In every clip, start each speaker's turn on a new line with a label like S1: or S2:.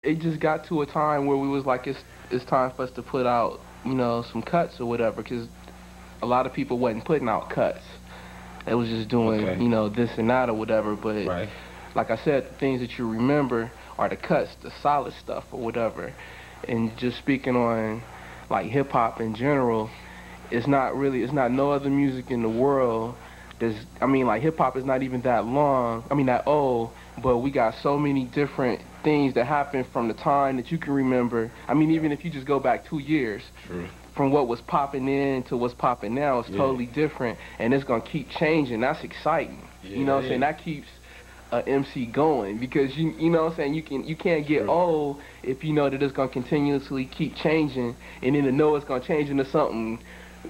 S1: it just got to a time where we was like, it's time for us to put out, you know, some cuts or whatever, because a lot of people wasn't putting out cuts. They was just doing, you know, this and that or whatever. But like I said, the things that you remember are the cuts, the solid stuff or whatever. And just speaking on like hip hop in general, it's not no other music in the world. I mean, like hip hop is not even that long, that old, but we got so many different things that happened from the time that you can remember. I mean, even if you just go back 2 years, from what was popping in to what's popping now, it's totally different, and it's gonna keep changing. That's exciting. You know what I'm saying? That keeps a MC going, because you know what I'm saying, you can't get old if you know that it's gonna continuously keep changing, and then to know it's gonna change into something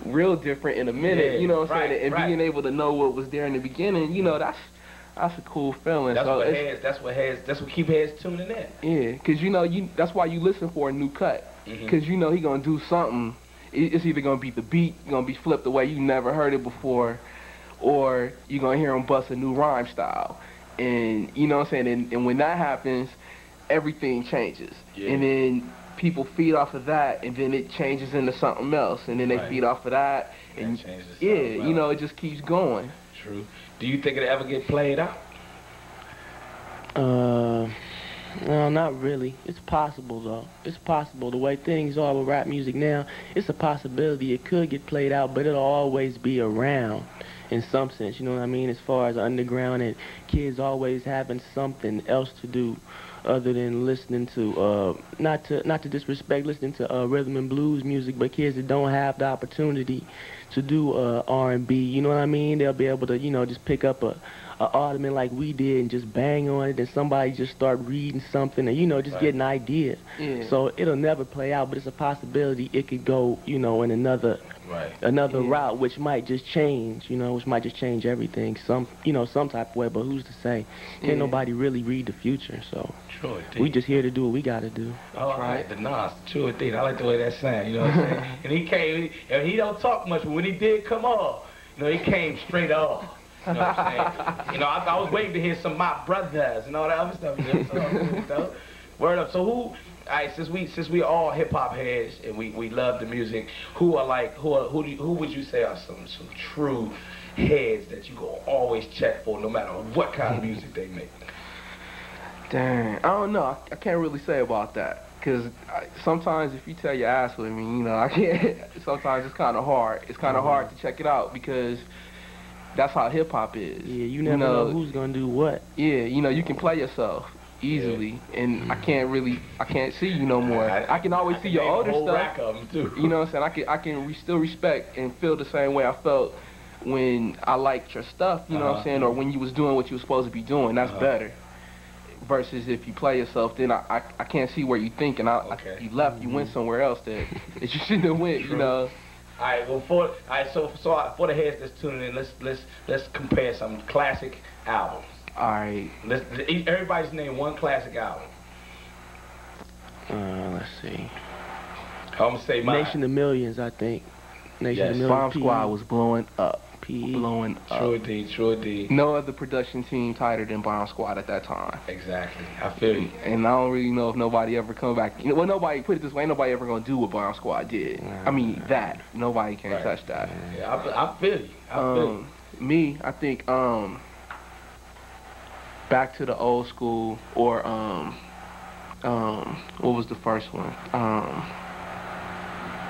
S1: real different in a minute. You know what I'm saying? And being able to know what was there in the beginning, you know, that's a cool feeling.
S2: That's what keep heads tuning in.
S1: Yeah, because you know, that's why you listen for a new cut, because you know he gonna do something. It's either gonna be the beat gonna be flipped the way you never heard it before, or you're gonna hear him bust a new rhyme style. And you know what I'm saying? And when that happens, everything changes. And then people feed off of that, and then it changes into something else, and then they feed off of that, and you know, it just keeps going.
S2: True. Do you think it'll ever get played out?
S3: No, not really. It's possible though. It's possible. The way things are with rap music now, it's a possibility it could get played out, but it'll always be around in some sense, you know what I mean? As far as underground and kids always having something else to do other than listening to, not to disrespect listening to rhythm and blues music, but kids that don't have the opportunity to do R&B, you know what I mean? They'll be able to, you know, just pick up a ottoman like we did and just bang on it, and somebody just start reading something and, you know, just get an idea. So it'll never play out, but it's a possibility it could go, you know, in another route, which might just change, you know, which might just change everything, you know, some type of way, but who's to say? Can't nobody really read the future, so we just here to do what we gotta do.
S2: Oh, right. The Nonce, true indeed. I like the way that sounds, you know what I'm saying? And he came, and he don't talk much, but when he did come on, you know, he came straight off. You know what I'm saying? You know, I was waiting to hear some of my brothers and all that other stuff. You know, so, word up. So who? All right, since we all hip hop heads and we love the music, who would you say are some true heads that you go always check for, no matter what kind of music they make?
S1: Dang, I don't know. I can't really say about that. Because sometimes if you tell your ass with me, you know, I can't. Sometimes it's kind of hard. It's kind of hard to check it out, because that's how hip hop is.
S3: Yeah, you never know who's gonna do what.
S1: Yeah, you know, you can play yourself easily, and I can't see you no more. I can always see your older stuff.
S2: Rack of them too.
S1: You know what I'm saying? I can still respect and feel the same way I felt when I liked your stuff. You know what I'm saying? Or when you was doing what you were supposed to be doing. That's better. Versus if you play yourself, then I can't see where you think, and you left, you went somewhere else that you shouldn't have went. You know.
S2: All right. Well, for the heads that's tuning in, let's compare some classic albums.
S1: All right.
S2: Everybody's name one classic album.
S3: Let's see.
S2: I'm gonna say mine.
S3: Nation of Millions, I think. Nation of Millions.
S1: Bomb Squad was blowing up. Blowing up.
S2: True indeed, true indeed.
S1: No other production team tighter than Bomb Squad at that time.
S2: Exactly. I feel you.
S1: And I don't really know if nobody ever come back. Well, nobody, put it this way, ain't nobody ever gonna do what Bomb Squad did. I mean, that. Nobody can touch that.
S2: Yeah, I feel you. I feel you.
S1: Me, I think, Back to the Old School, or, what was the first one?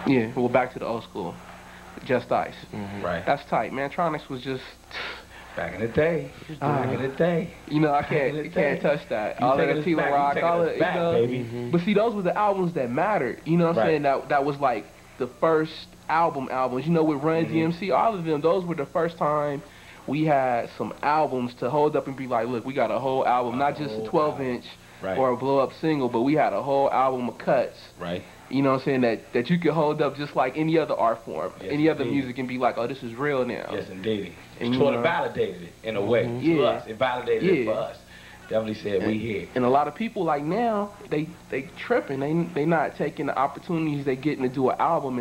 S1: Yeah, well, Back to the Old School. Just Ice.
S2: Right.
S1: That's tight. Mantronics was just
S2: back in the day. Back in the day.
S1: You know, I can't touch that. All of the Tila Rock, all of it, you know.
S2: Baby.
S1: But see, those were the albums that mattered. You know what I'm saying? That was like the first albums. You know, with Run DMC, all of them, those were the first time we had some albums to hold up and be like, look, we got a whole album, not just a 12-inch or a blow-up single, but we had a whole album of cuts.
S2: Right.
S1: You know what I'm saying? That you could hold up just like any other art form, any other music, and be like, oh, this is real now.
S2: Yes, indeed. It sort of validated it in a way to us. It validated it for us. Definitely said we here.
S1: And a lot of people like now, they tripping. They not taking the opportunities they getting to do an album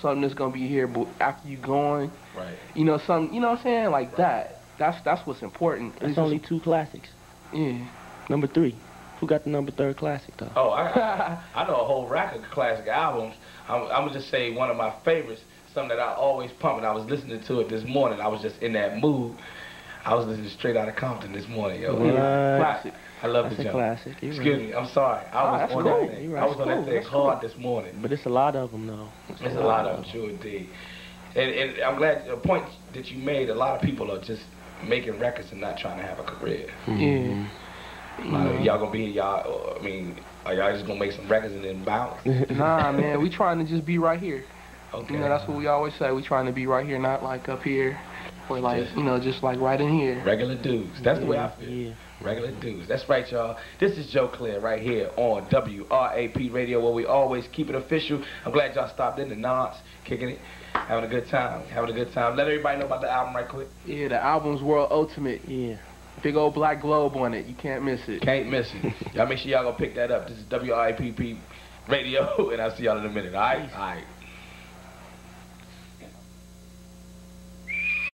S1: something that's gonna be here, but after you gone.
S2: Right.
S1: You know, something. You know what I'm saying? Like that. That's what's important.
S3: It's only 2 classics.
S1: Yeah.
S3: Number 3. Who got the #3 classic, though?
S2: Oh, I know a whole rack of classic albums. I'm gonna just say one of my favorites, something that I always pump, and I was listening to it this morning. I was just in that mood. I was listening Straight Outta Compton this morning, yo.
S1: Classic.
S2: I love
S3: That's
S2: the
S3: a
S2: jump.
S3: classic.
S2: Excuse me, I'm sorry. I was on
S3: cool.
S2: that thing.
S3: You're right.
S2: I was on that thing
S3: That's
S2: hard this morning.
S3: But it's a lot of them, though.
S2: There's a lot of them, sure indeed. And I'm glad the point that you made, a lot of people are just making records and not trying to have a career.
S1: Yeah.
S2: Y'all gonna be, y'all, I mean, are y'all just gonna make some records and then bounce?
S1: Nah, man, we trying to just be right here.
S2: Okay.
S1: You know, that's what we always say. We trying to be right here, not like up here, or like, you know, just like right in here.
S2: Regular dudes. That's the way I feel.
S3: Yeah.
S2: Regular dudes. That's right, y'all. This is Joe Clear right here on WRAP Radio, where we always keep it official. I'm glad y'all stopped in the Nonce, kicking it, having a good time, Let everybody know about the album right quick.
S1: Yeah, the album's World Ultimate.
S3: Yeah.
S1: Big old black globe on it. You can't miss it.
S2: Can't miss it. Y'all make sure y'all go pick that up. This is WRAP Radio, and I'll see y'all in a minute. All right? All right.